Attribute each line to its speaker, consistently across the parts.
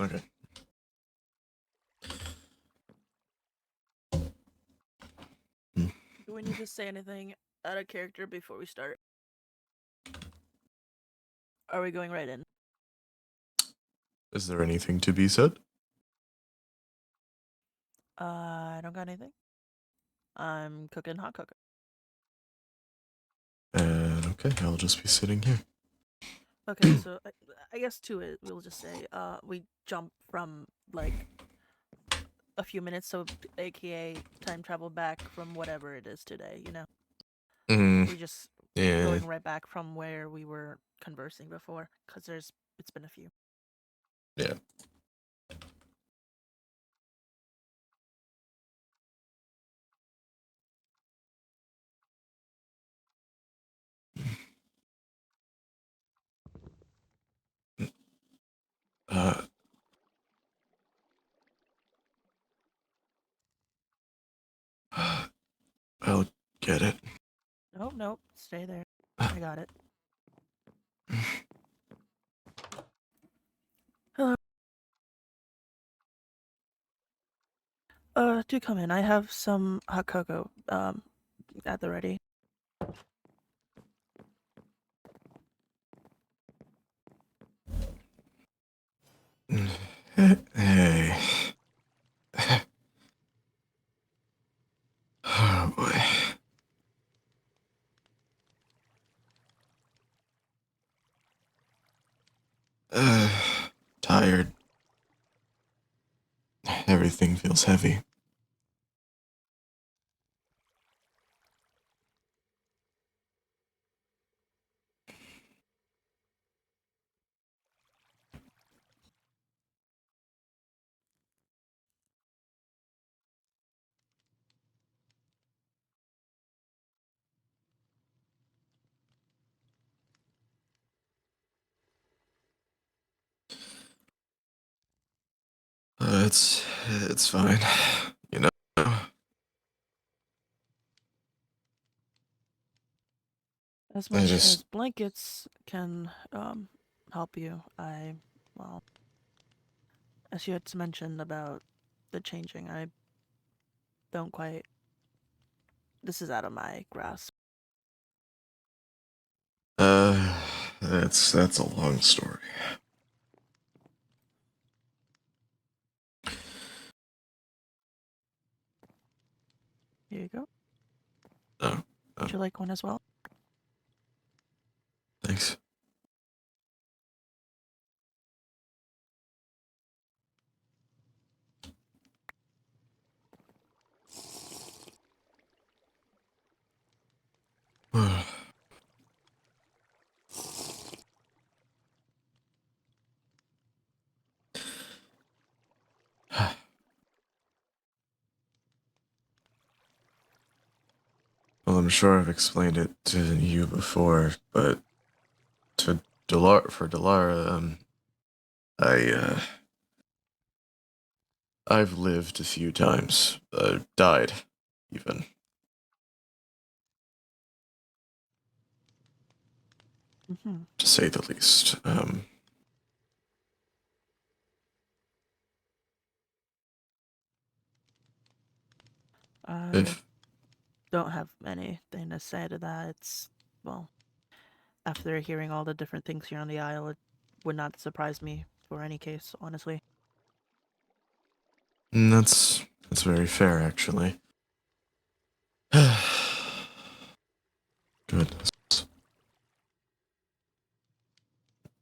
Speaker 1: Okay.
Speaker 2: Do we need to say anything out of character before we start? Are we going right in?
Speaker 1: Is there anything to be said?
Speaker 2: I don't got anything. I'm cooking hot cocoa.
Speaker 1: And okay, I'll just be sitting here.
Speaker 2: Okay, so I guess to it, we'll just say, we jump from, like, a few minutes, so aka time travel back from whatever it is today, you know? We just
Speaker 1: Yeah.
Speaker 2: going right back from where we were conversing before, because it's been a few.
Speaker 1: Yeah. Uh, I'll get it.
Speaker 2: Nope, stay there. I got it. Hello. Do come in. I have some hot cocoa, at the ready.
Speaker 1: Hey. Oh boy. Tired. Everything feels heavy. It's fine. You know.
Speaker 2: As
Speaker 1: I
Speaker 2: much
Speaker 1: just
Speaker 2: as blankets can help you, well, as you had mentioned about the changing, I don't quite. This is out of my grasp.
Speaker 1: that's a long story.
Speaker 2: Here you go.
Speaker 1: Oh,
Speaker 2: Would you like one as well?
Speaker 1: thanks. Well, I'm sure I've explained it to you before, but to Delara, I, I've lived a few times. Died, even.
Speaker 2: Mm-hmm.
Speaker 1: To say the least.
Speaker 2: I
Speaker 1: If
Speaker 2: don't have anything to say to that. It's, well, after hearing all the different things here on the Isle, it would not surprise me for any case, honestly.
Speaker 1: that's very fair, actually. Goodness.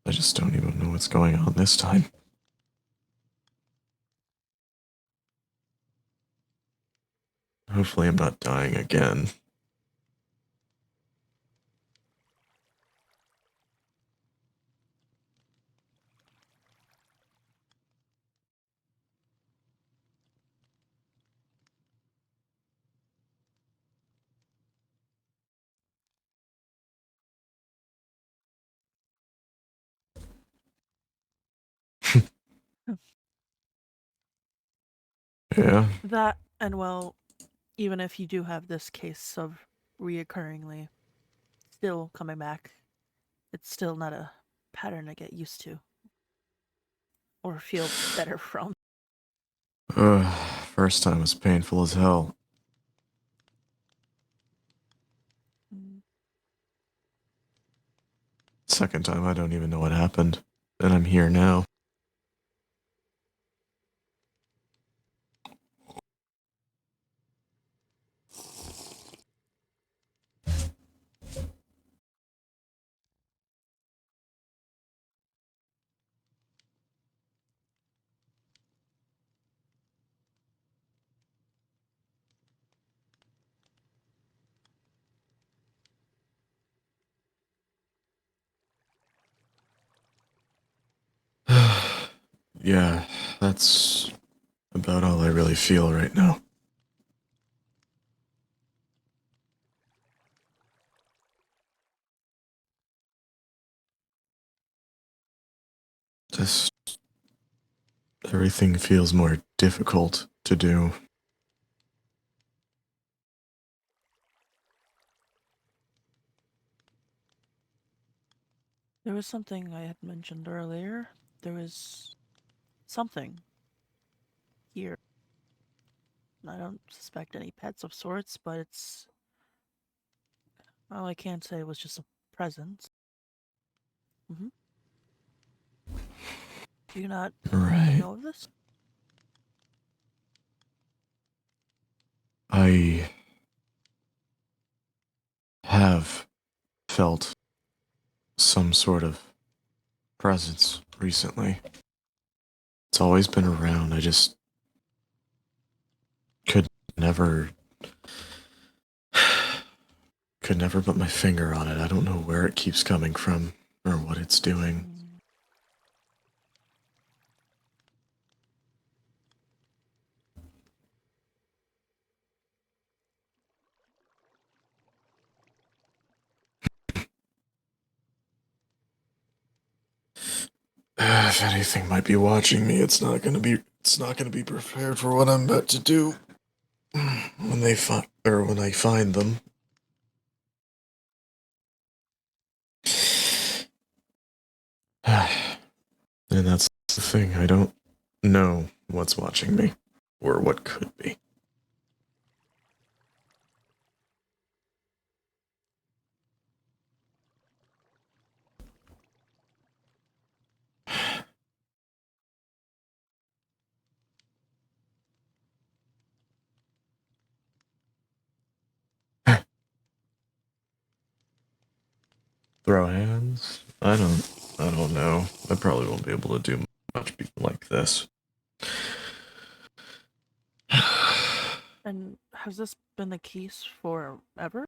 Speaker 1: I just don't even know what's going on this time. Hopefully I'm not dying again. Yeah.
Speaker 2: That, and well, even if you do have this case of reoccurringly still coming back, it's still not a pattern to get used to. or feel better from?
Speaker 1: First time was painful as hell.
Speaker 2: Mm.
Speaker 1: Second time, I don't even know what happened. And I'm here now. Yeah, that's about all I really feel right now. Just everything feels more difficult to do.
Speaker 2: There was something I had mentioned earlier. There was something here. I don't suspect any pets of sorts, but it's... Well, I can't say it was just a presence. Mm-hmm. Do you not
Speaker 1: Right.
Speaker 2: know of this?
Speaker 1: I have felt some sort of presence recently. It's always been around. I just could never put my finger on it. I don't know where it keeps coming from or what it's doing.
Speaker 2: Mm.
Speaker 1: If anything might be watching me, it's not gonna be prepared for what I'm about to do when I find them. And that's the thing. I don't know what's watching me or what could be. Throw hands? I don't know. I probably won't be able to do much like this.
Speaker 2: And has this been the case forever?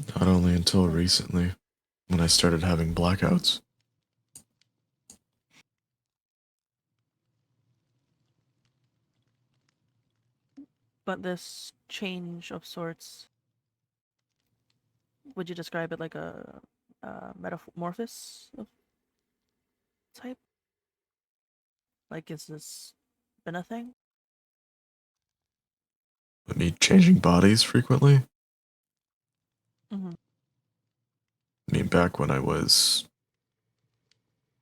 Speaker 1: Not only until recently, when I started having blackouts.
Speaker 2: But this change of sorts, would you describe it like a metamorphosis of type? Like, is this been a thing?
Speaker 1: Me changing bodies frequently?
Speaker 2: Mm-hmm.
Speaker 1: I mean, back when I was,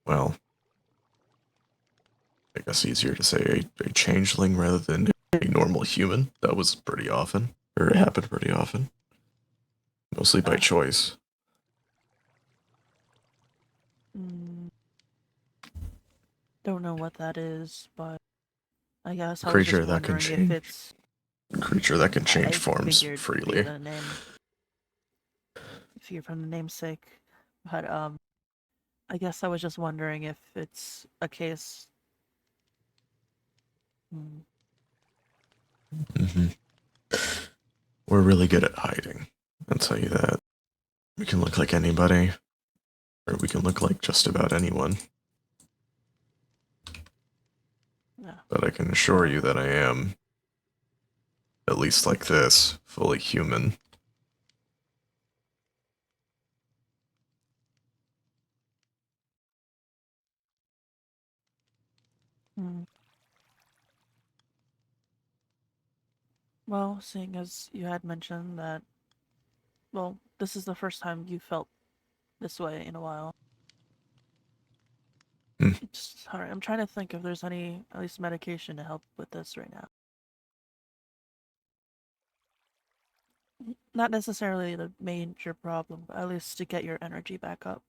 Speaker 1: well, I guess easier to say a changeling rather than a normal human. That was pretty often, or it happened pretty often. Mostly by choice.
Speaker 2: Don't know what that is, but I guess
Speaker 1: A
Speaker 2: I was just
Speaker 1: creature that can
Speaker 2: wondering if
Speaker 1: change.
Speaker 2: it's...
Speaker 1: A creature that can change
Speaker 2: I
Speaker 1: forms
Speaker 2: figured via
Speaker 1: freely.
Speaker 2: the name, figured from the namesake, but I guess I was just wondering if it's a case.
Speaker 1: Mm-hmm. We're really good at hiding. I'll tell you that. We can look like anybody, or we can look like just about anyone.
Speaker 2: Yeah.
Speaker 1: But I can assure you that I am, at least like this, fully human.
Speaker 2: Mm. Well, seeing as you had mentioned that, well, this is the first time you felt this way in a while.
Speaker 1: Hmm.
Speaker 2: Sorry, I'm trying to think if there's any, at least medication to help with this right now. Not necessarily the major problem, but at least to get your energy back up.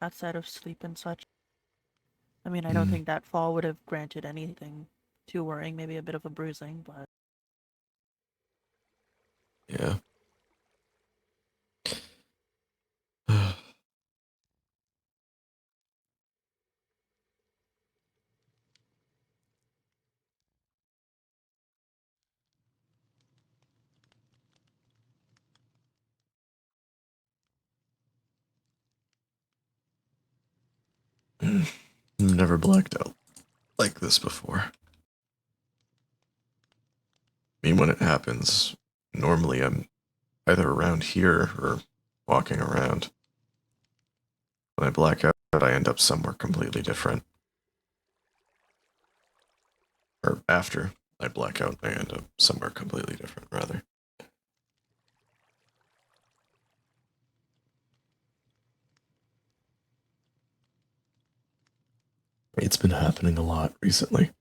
Speaker 2: Outside of sleep and such. I mean, I don't think that fall would have granted anything too worrying, maybe a bit of a bruising, but...
Speaker 1: Yeah. Never blacked out like this before. I mean, when it happens, normally I'm either around here or walking around. When I black out, I end up somewhere completely different. Or after I black out, I end up somewhere completely different, rather. It's been happening a lot recently.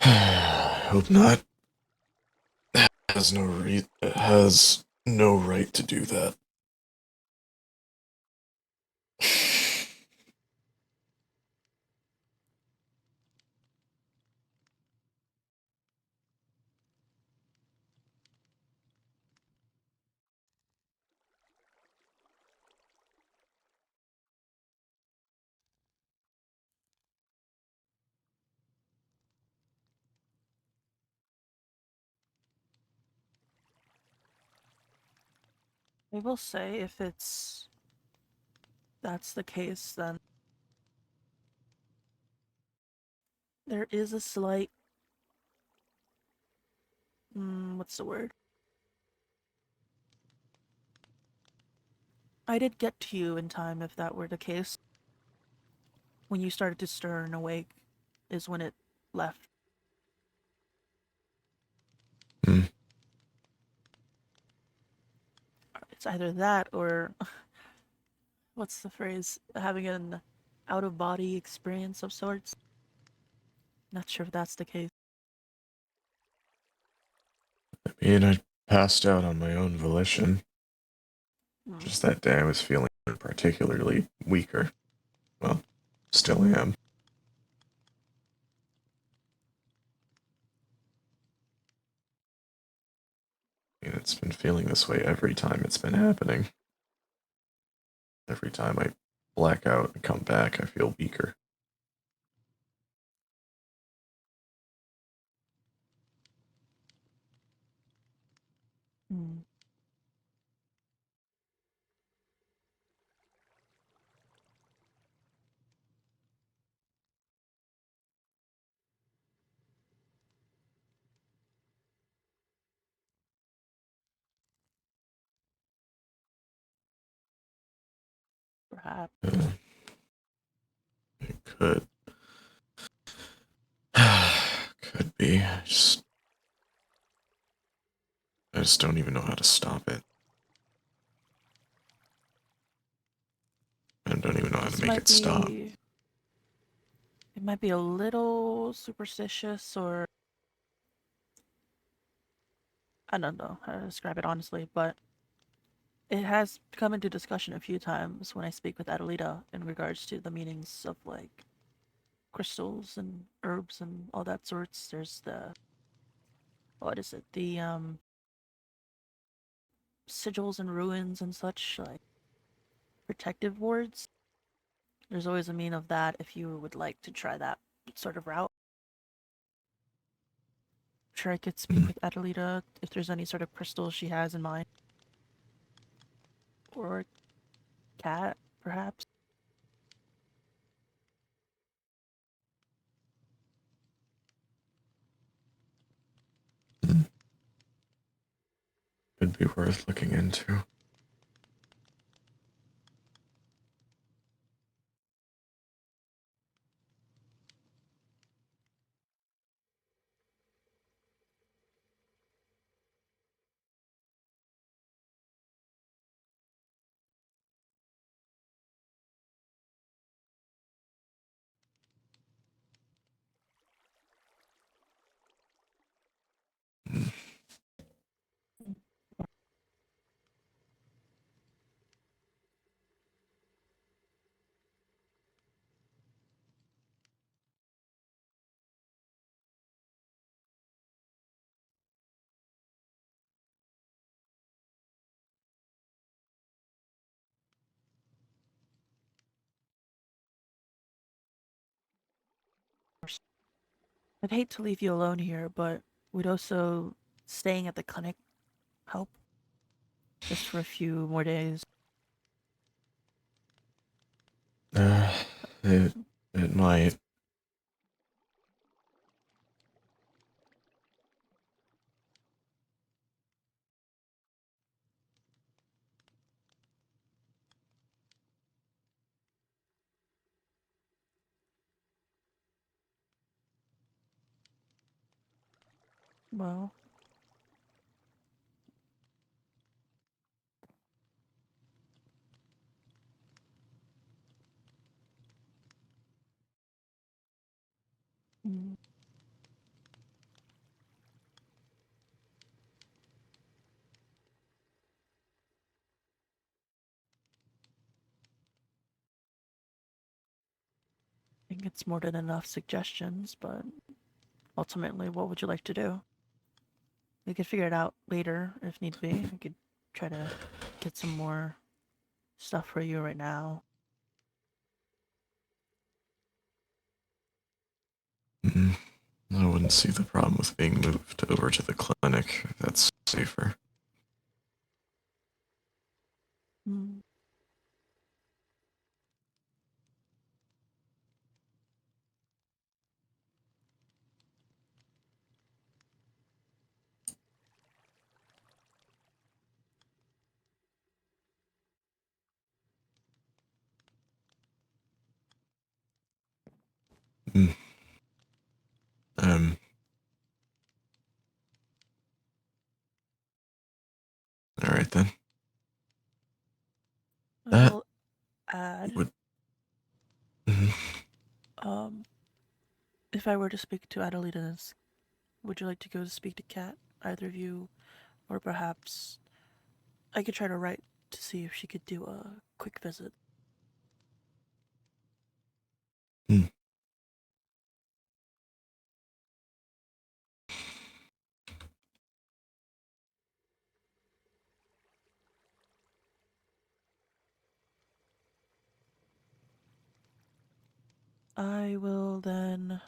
Speaker 1: I hope not. It has no right to do that.
Speaker 2: I will say if that's the case, then there is a slight, what's the word? I did get to you in time if that were the case. When you started to stir and awake is when it left. It's either that or, what's the phrase? Having an out-of-body experience of sorts. Not sure if that's the case.
Speaker 1: I mean, I passed out on my own volition. Just that day I was feeling particularly weaker. Well, still am. I mean, it's been feeling this way every time it's been happening. Every time I black out and come back, I feel weaker.
Speaker 2: Hmm. Perhaps.
Speaker 1: It could. Could be. I just don't even know how to stop it. I don't even know how to make it stop.
Speaker 2: It might be a little superstitious, or I don't know how to describe it honestly, but it has come into discussion a few times when I speak with Adelita in regards to the meanings of like crystals and herbs and all that sorts. There's the, what is it? The sigils and ruins and such, like protective wards. There's always a mean of that if you would like to try that sort of route. I'm sure I could speak with Adelita if there's any sort of crystal she has in mind. Or cat, perhaps.
Speaker 1: Could be worth looking into.
Speaker 2: I'd hate to leave you alone here, but would also staying at the clinic help? Just for a few more days.
Speaker 1: Uh, it might.
Speaker 2: Well, mm, I think it's more than enough suggestions, but ultimately, what would you like to do? We could figure it out later if need be. I could try to get some more stuff for you right now.
Speaker 1: Mm, I wouldn't see the problem with being moved over to the clinic. If that's safer.
Speaker 2: Mm.
Speaker 1: Mm, um. All right then.
Speaker 2: I
Speaker 1: That
Speaker 2: will add,
Speaker 1: would. Mm,
Speaker 2: um, if I were to speak to Adelita's, would you like to go to speak to Kat, either of you, or perhaps I could try to write to see if she could do a quick visit.
Speaker 1: mm.
Speaker 2: I will then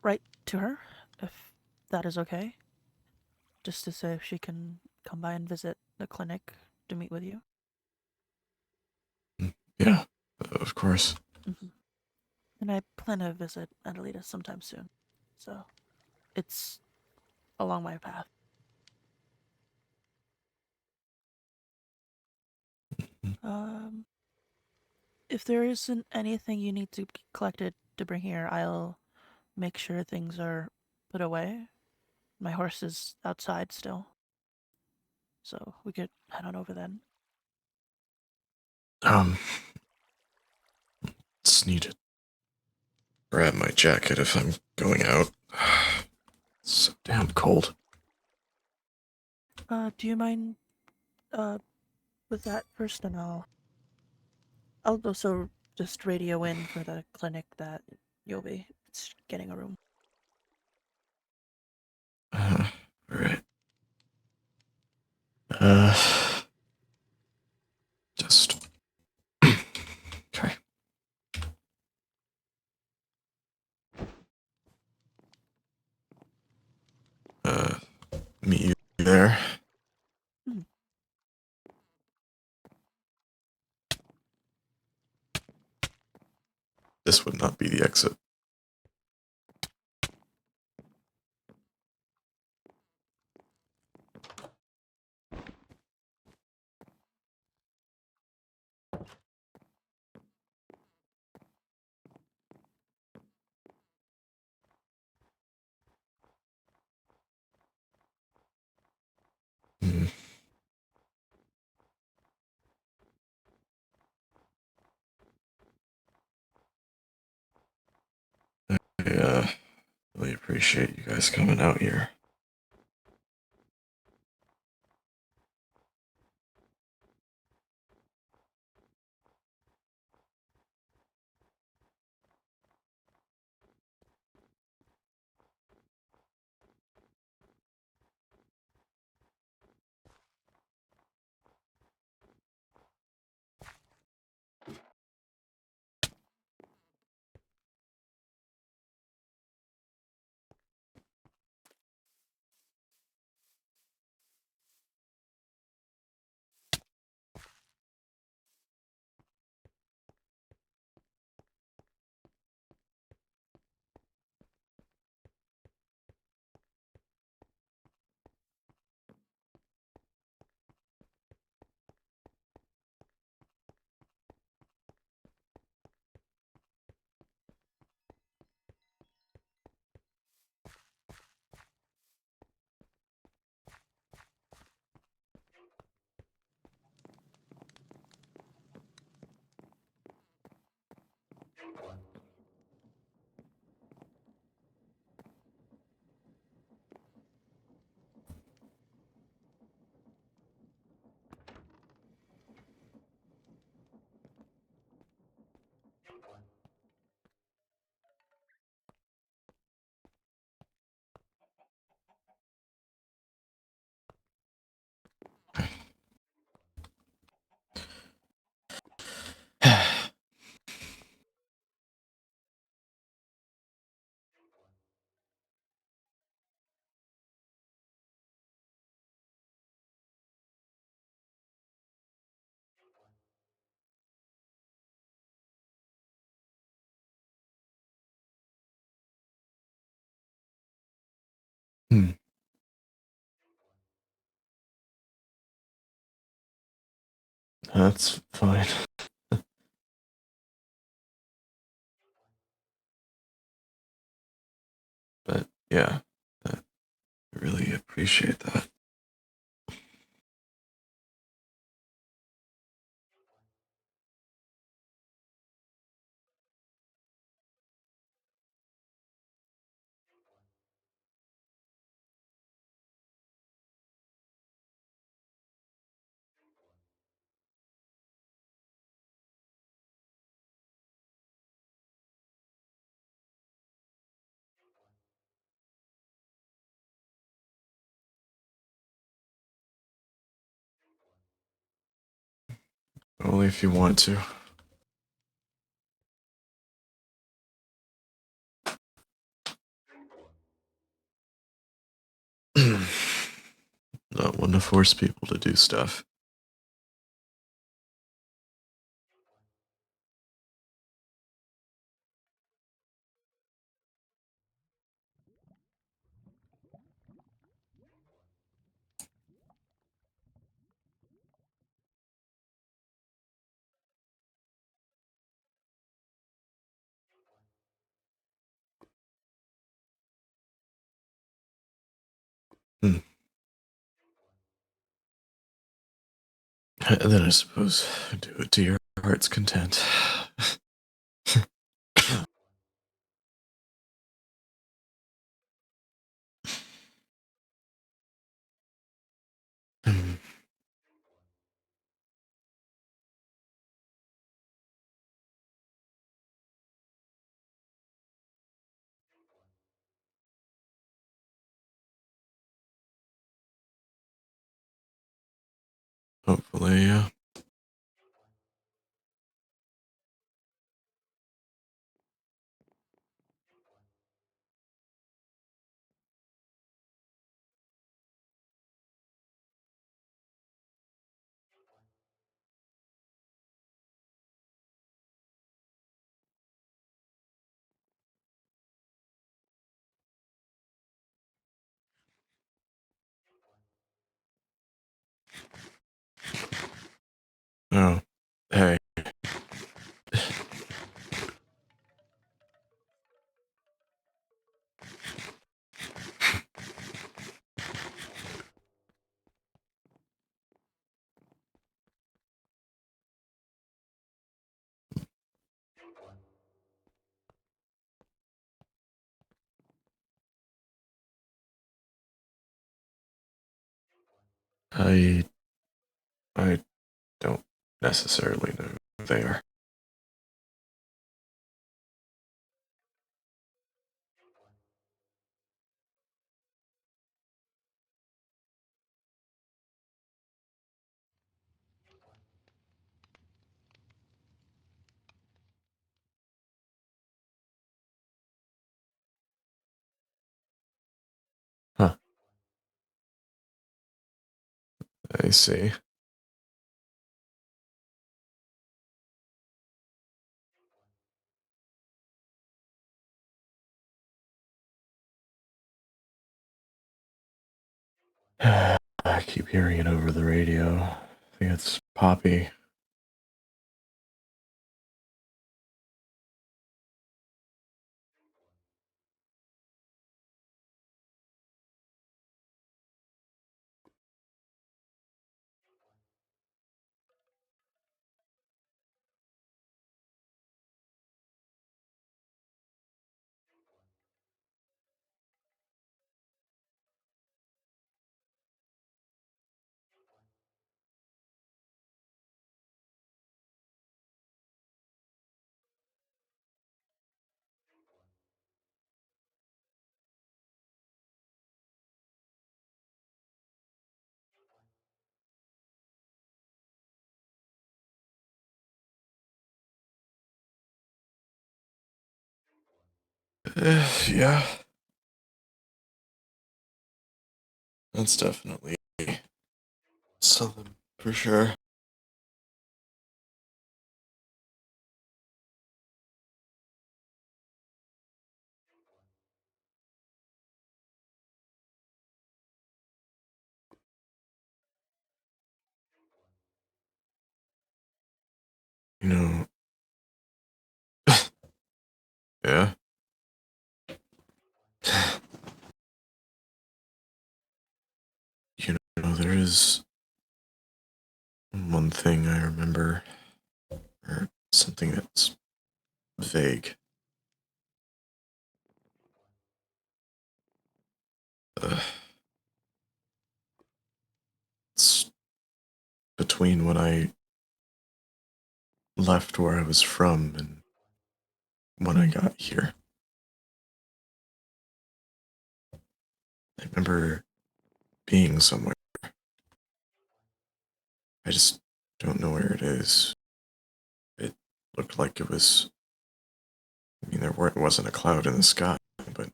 Speaker 2: write to her, if that is okay, just to say if she can come by and visit the clinic to meet with you.
Speaker 1: Yeah, of course.
Speaker 2: Hmm. And I plan to visit Adelita sometime soon, so it's along my path.
Speaker 1: Mm,
Speaker 2: Um, if there isn't anything you need to be collected to bring here, I'll make sure things are put away. My horse is outside still, so we could head on over then.
Speaker 1: Um, just need to grab my jacket if I'm going out. It's so damn cold.
Speaker 2: Do you mind, uh, with that first, and I'll also just radio in for the clinic that you'll be getting a room.
Speaker 1: Uh, all right. Uh, just okay. Uh, meet you there.
Speaker 2: Hmm.
Speaker 1: This would not be the exit. Mm, I really appreciate you guys coming out here. Hmm. That's fine. But yeah, I really appreciate that. Only if you want to. Not one to force people to do stuff. Hmm. And then I suppose do it to your heart's content. Hmm. Hopefully, yeah. Oh, hey. I I don't necessarily know who they are. Huh. I see. I keep hearing it over the radio. I think it's Poppy. Yeah. That's definitely something for sure. You know, yeah. You know, there is one thing I remember, or something that's vague. Uh, it's between when I left where I was from and when I got here. I remember being somewhere. I just don't know where it is. It looked like it was. I mean, wasn't a cloud in the sky, but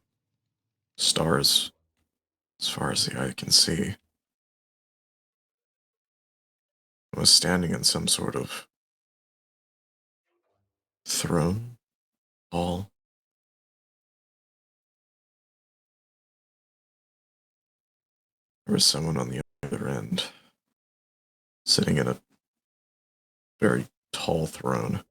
Speaker 1: stars as far as the eye can see. I was standing in some sort of throne hall. There was someone on the other end, sitting in a very tall throne.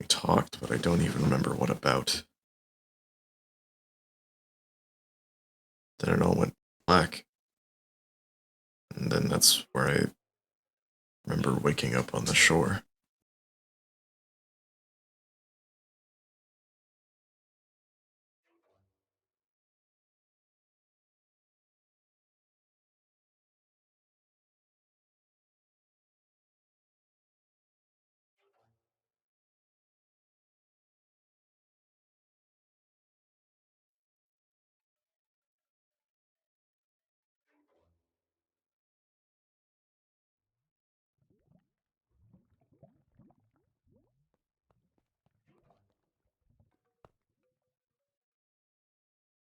Speaker 1: We talked, but I don't even remember what about. Then it all went black, and then that's where I remember waking up on the shore.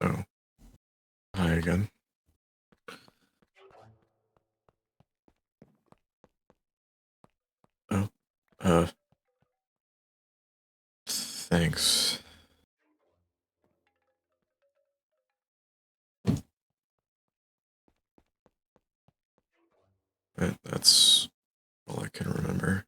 Speaker 1: Oh, hi again. Oh, uh, thanks. That's all I can remember.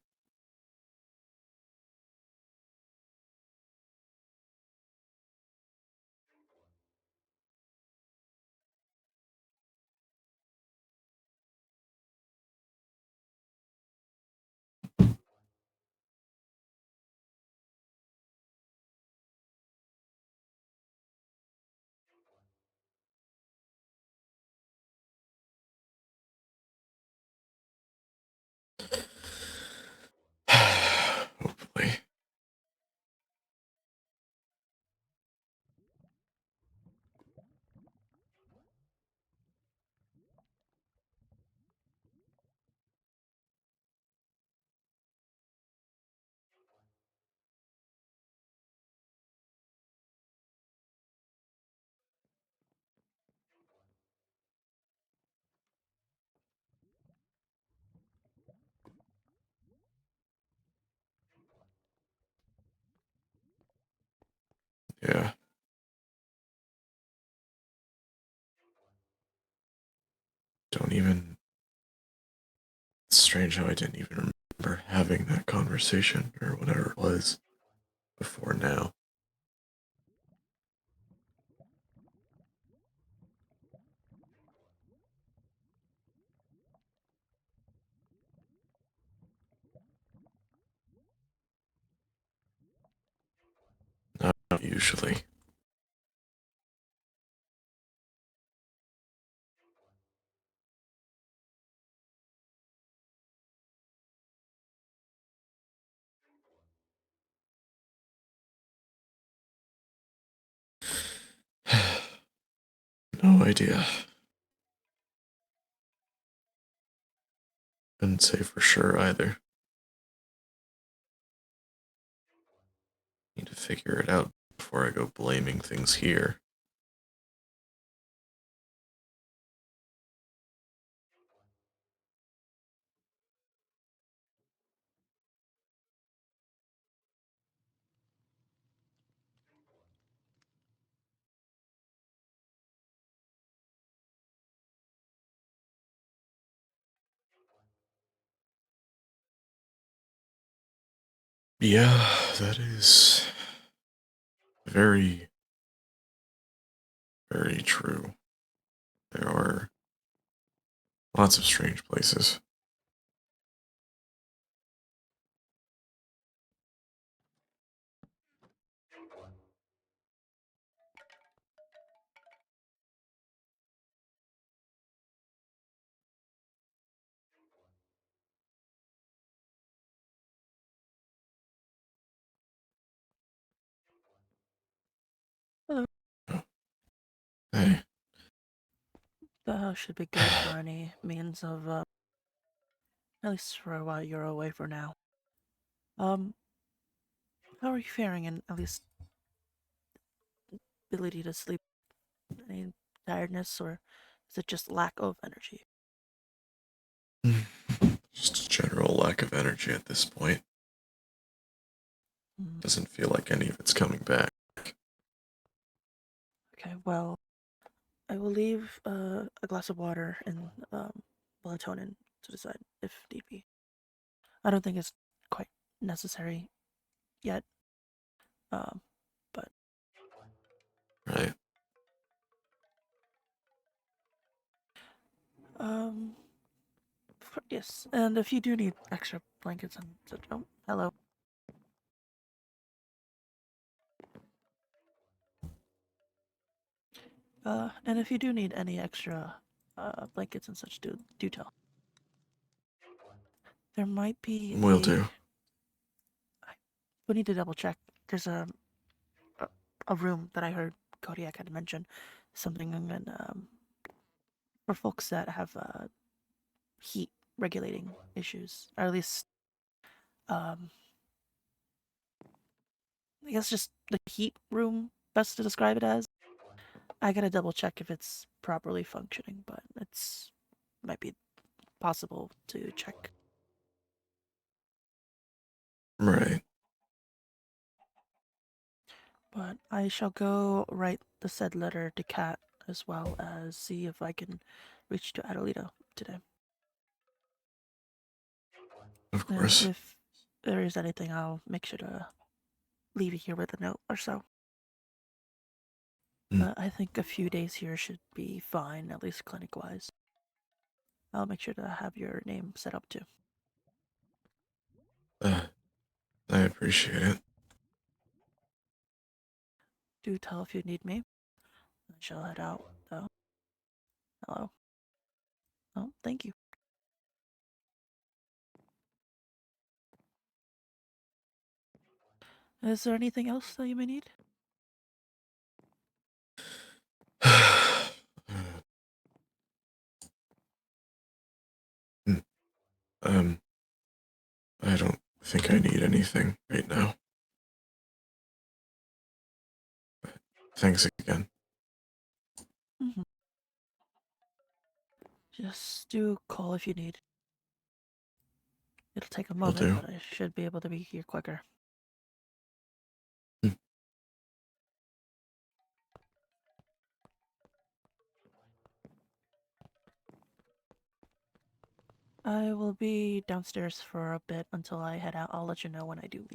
Speaker 1: Hopefully. Yeah. Don't even. It's strange how I didn't even remember having that conversation or whatever it was before now. Not usually. No idea. couldn't say for sure either. Need to figure it out before I go blaming things here. Yeah, that is very, very true. There are lots of strange places.
Speaker 2: Hello.
Speaker 1: Hey,
Speaker 2: The house should be good for any means of, at least for while you're away for now. Um, how are you faring in at least ability to sleep? Any tiredness, or is it just lack of energy?
Speaker 1: just a general lack of energy at this point.
Speaker 2: Mm,
Speaker 1: Doesn't feel like any of it's coming back.
Speaker 2: okay, well, I will leave a glass of water and melatonin to decide if need be. I don't think it's quite necessary yet, um, but
Speaker 1: Right.
Speaker 2: um, yes. And if you do need extra blankets and such, oh, hello. And if you do need any extra blankets and such, do tell. There might be
Speaker 1: Will do.
Speaker 2: we need to double check. There's a, a room that I heard Kodiak had mentioned, something in, for folks that have heat regulating issues, or at least um, I guess just the heat room, best to describe it as. I gotta double check if it's properly functioning, but it's might be possible to check.
Speaker 1: Right.
Speaker 2: But I shall go write the said letter to Kat as well as see if I can reach to Adelita today.
Speaker 1: Of
Speaker 2: And
Speaker 1: course.
Speaker 2: if there is anything, I'll make sure to leave you here with a note or so.
Speaker 1: Mm.
Speaker 2: But I think a few days here should be fine, at least clinic wise. I'll make sure to have your name set up too.
Speaker 1: I appreciate it.
Speaker 2: Do tell if you need me. I shall head out, though. Hello. Oh, thank you. Is there anything else that you may need?
Speaker 1: Mm, um, I don't think I need anything right now. Thanks again.
Speaker 2: Mm-hmm. Just do call if you need. It'll take a
Speaker 1: Will
Speaker 2: moment,
Speaker 1: do.
Speaker 2: but I should be able to be here quicker.
Speaker 1: Mm.
Speaker 2: I will be downstairs for a bit until I head out. I'll let you know when I do leave.